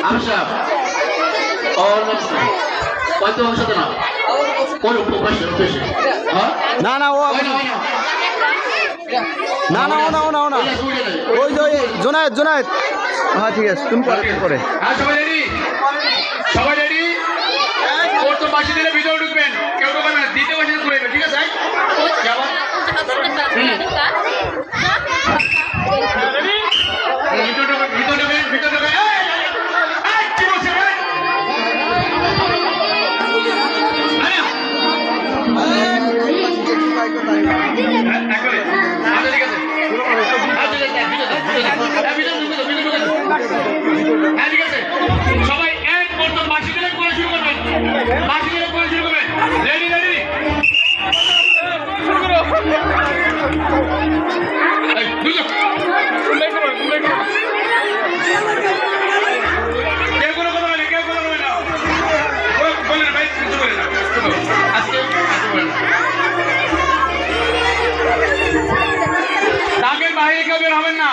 আমসা কত সাথে না কোন পাশে পাশে হ্যাঁ না না ও না না ও না ও না ও না ওই যে জোনায়েত জোনায়েত হ্যাঁ ঠিক আছে তুমি করে হ্যাঁ সবাই রেডি সবাই রেডি প্রথম পাশে দিলে ভিতরে ঢুকবেন কেউ ঢুকবেন না দ্বিতীয় পাশে ঘুরবেন ঠিক আছে যাবা ভিতরে ঢুকবেন ভিতরে ঢুকবেন ভিতরে ঢুকবেন এই কি বলছে রে একবারে আচ্ছা ঠিক আছে হ্যাঁ ঠিক আছে সবাই এক প্রথম বাসি দিলে করে শুরু করবেন বাসি দিলে করে শুরু করবেন রেডি রেডি শুরু করো এই দুটো কেউ কোনো কথা বলে কেউ কোনো বলে না বলে না ভাই কিছু বলে না আজকে বলে না দাগের বাইরে কেউ বের হবেন না